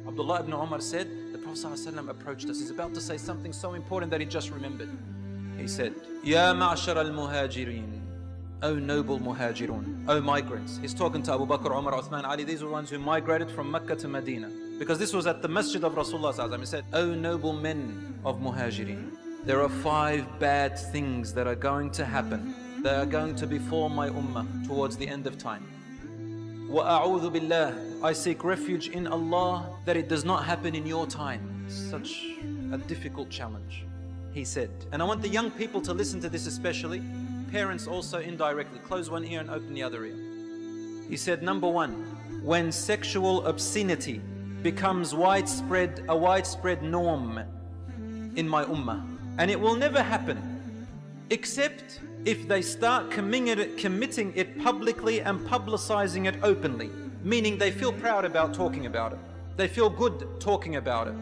Abdullah ibn Umar said, the Prophet ﷺ approached us. He's about to say something so important that he just remembered. He said, Ya ma'ashar al-muhajirin, O noble muhajirun, O migrants. He's talking to Abu Bakr, Umar, Uthman, Ali. These were ones who migrated from Mecca to Medina. Because this was at the masjid of Rasulullah ﷺ. He said, O noble men of muhajirin, there are 5 bad things that are going to happen. They are going to befall my ummah towards the end of time. وَأَعُوذُ بِاللَّهِ, I seek refuge in Allah that it does not happen in your time. Such a difficult challenge, he said. And I want the young people to listen to this especially. Parents also indirectly. Close one ear and open the other ear. He said, number 1, when sexual obscenity becomes a widespread norm in my ummah. And it will never happen except if they start committing it publicly and publicizing it openly, meaning they feel proud about talking about it. They feel good talking about it.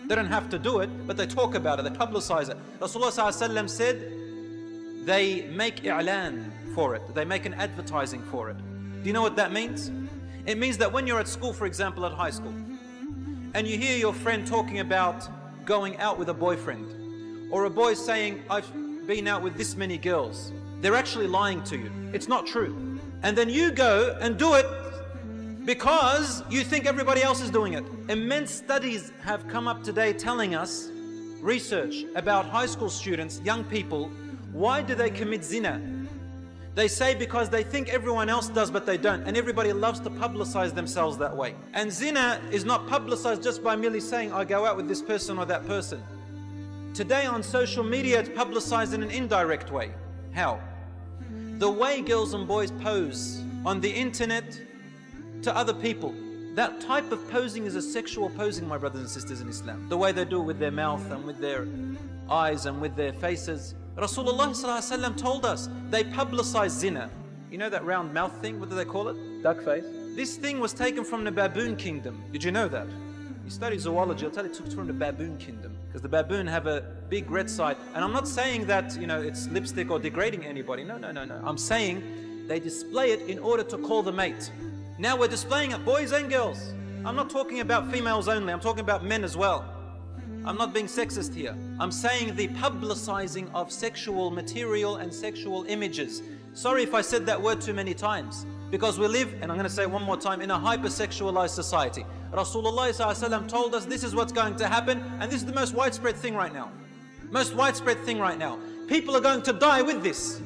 They don't have to do it, but they talk about it, they publicize it. Rasulullah ﷺ said they make i'lan for it, they make an advertising for it. Do you know what that means? It means that when you're at school, for example at high school, and you hear your friend talking about going out with a boyfriend, or a boy saying, I've been out with this many girls, they're actually lying to you. It's not true. And then you go and do it because you think everybody else is doing it. Immense studies have come up today telling us, research about high school students, young people, why do they commit zina? They say because they think everyone else does but they don't, and everybody loves to publicize themselves that way. And zina is not publicized just by merely saying I go out with this person or that person. Today on social media it's publicized in an indirect way. How? The way girls and boys pose on the internet to other people. That type of posing is a sexual posing, my brothers and sisters in Islam. The way they do it with their mouth and with their eyes and with their faces. Rasulullah ﷺ told us they publicize zina. You know that round mouth thing? What do they call it? Duck face. This thing was taken from the baboon kingdom. Did you know that? You study zoology, I'll tell you it took from the baboon kingdom. Because the baboon have a big red side. And I'm not saying that, you know, it's lipstick or degrading anybody. No. I'm saying they display it in order to call the mate. Now we're displaying it, boys and girls. I'm not talking about females only, I'm talking about men as well. I'm not being sexist here. I'm saying the publicizing of sexual material and sexual images. Sorry if I said that word too many times, because we live, and I'm going to say it one more time, in a hypersexualized society. Rasulullah ﷺ told us this is what's going to happen, and this is the most widespread thing right now. Most widespread thing right now. People are going to die with this.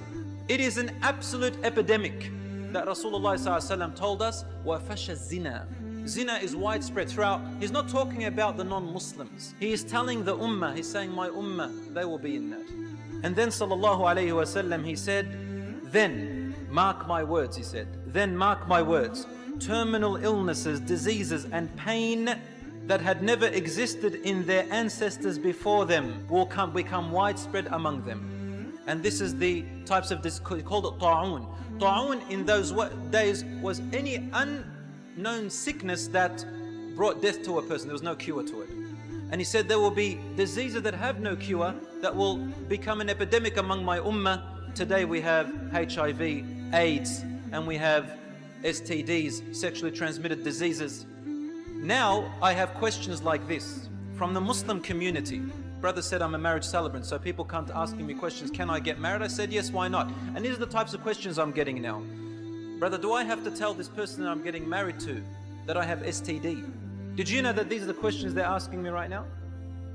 It is an absolute epidemic that Rasulullah ﷺ told us. وَفَشَ الزِّنَا. Zina is widespread throughout. He's not talking about the non-Muslims. He is telling the ummah, he's saying my ummah, they will be in that. And then sallallahu alayhi wa sallam, he said, then mark my words, he said, then mark my words, terminal illnesses, diseases and pain that had never existed in their ancestors before them will become widespread among them. And this is the types of this, he called it ta'un. Ta'un in those days was any unknown sickness that brought death to a person. There was no cure to it. And he said there will be diseases that have no cure that will become an epidemic among my ummah. Today we have HIV, AIDS, and we have STDs, sexually transmitted diseases. Now I have questions like this from the Muslim community. Brother said I'm a marriage celebrant, so people come to asking me questions, can I get married? I said yes, why not? And these are the types of questions I'm getting now. Brother, do I have to tell this person that I'm getting married to that I have STD? Did you know that these are the questions they're asking me right now?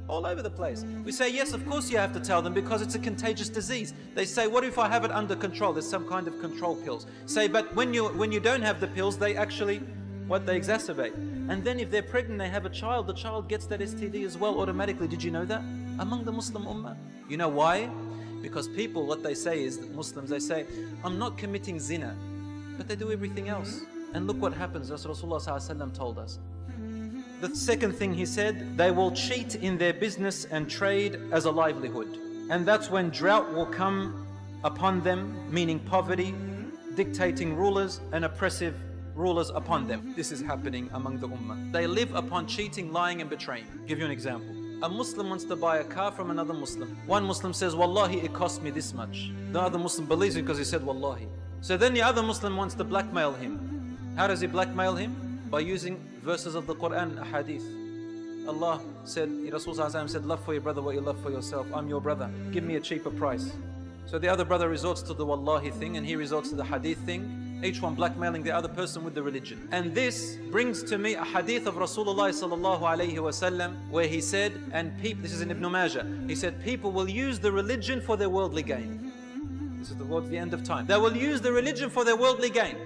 All over the place. We say, yes, of course you have to tell them because it's a contagious disease. They say, what if I have it under control? There's some kind of control pills. Say, but when you don't have the pills, they actually, they exacerbate. And then if they're pregnant, they have a child, the child gets that STD as well automatically. Did you know that? Among the Muslim ummah. You know why? Because people, what they say is, that Muslims, they say, I'm not committing zina. But they do everything else. And look what happens, as Rasulullah ﷺ told us. The second thing he said, they will cheat in their business and trade as a livelihood. And that's when drought will come upon them, meaning poverty, dictating rulers and oppressive rulers upon them. This is happening among the ummah. They live upon cheating, lying and betraying. I'll give you an example. A Muslim wants to buy a car from another Muslim. One Muslim says, Wallahi, it cost me this much. The other Muslim believes him because he said, Wallahi. So then the other Muslim wants to blackmail him. How does he blackmail him? By using verses of the Quran and Hadith. Allah said, Rasulullah said, love for your brother what you love for yourself. I'm your brother, give me a cheaper price. So the other brother resorts to the wallahi thing, and he resorts to the hadith thing, each one blackmailing the other person with the religion. And this brings to me a hadith of Rasulullah sallallahu alayhi wasallam, where he said, and people, this is in Ibn Majah, he said, people will use the religion for their worldly gain. This is towards the end of time. They will use the religion for their worldly gain.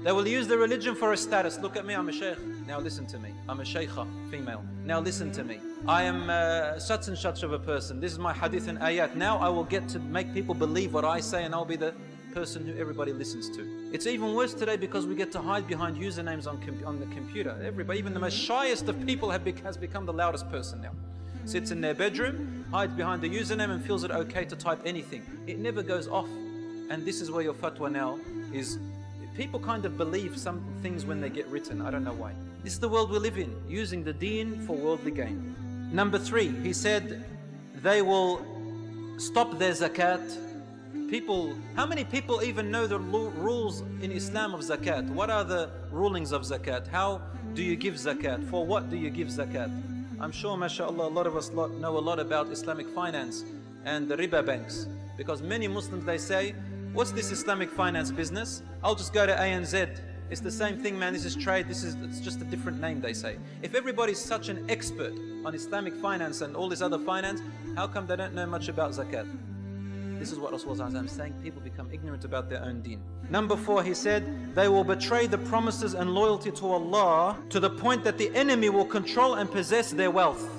They will use the religion for a status. Look at me, I'm a shaykh. Now listen to me. I'm a shaykha, female. Now listen to me. I am such and such of a person. This is my hadith and ayat. Now I will get to make people believe what I say, and I'll be the person who everybody listens to. It's even worse today because we get to hide behind usernames on the computer. Everybody, even the most shyest of people has become the loudest person now. Sits in their bedroom, hides behind the username and feels it okay to type anything. It never goes off. And this is where your fatwa now is. People kind of believe some things when they get written. I don't know why. This is the world we live in, using the deen for worldly gain. Number 3, he said they will stop their zakat. People, how many people even know the rules in Islam of zakat? What are the rulings of zakat? How do you give zakat? For what do you give zakat? I'm sure, mashallah, a lot of us know a lot about Islamic finance and the riba banks. Because many Muslims, they say, what's this Islamic finance business? I'll just go to ANZ. It's the same thing, man. This is trade. It's just a different name, they say. If everybody's such an expert on Islamic finance and all this other finance, how come they don't know much about zakat? This is what Rasulullah is saying. People become ignorant about their own deen. Number 4, he said, they will betray the promises and loyalty to Allah to the point that the enemy will control and possess their wealth.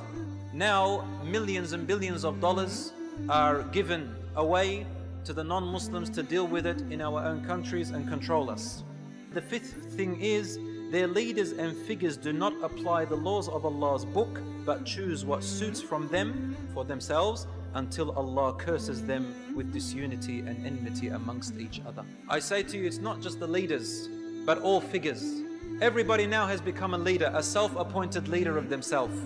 Now, millions and billions of dollars are given away to the non-Muslims to deal with it in our own countries and control us. The 5th thing is, their leaders and figures do not apply the laws of Allah's book, but choose what suits from them for themselves until Allah curses them with disunity and enmity amongst each other. I say to you, it's not just the leaders, but all figures. Everybody now has become a leader, a self-appointed leader of themselves,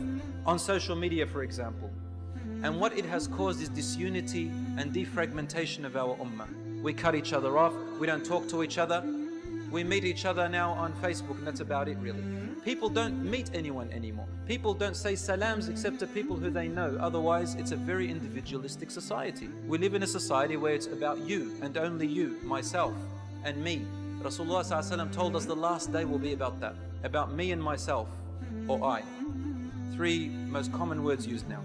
on social media, for example. And what it has caused is disunity and defragmentation of our ummah. We cut each other off, we don't talk to each other. We meet each other now on Facebook, and that's about it really. People don't meet anyone anymore. People don't say salams except to people who they know. Otherwise, it's a very individualistic society. We live in a society where it's about you and only you, myself and me. Rasulullah ﷺ told us the last day will be about that. About me and myself, or I. 3 most common words used now.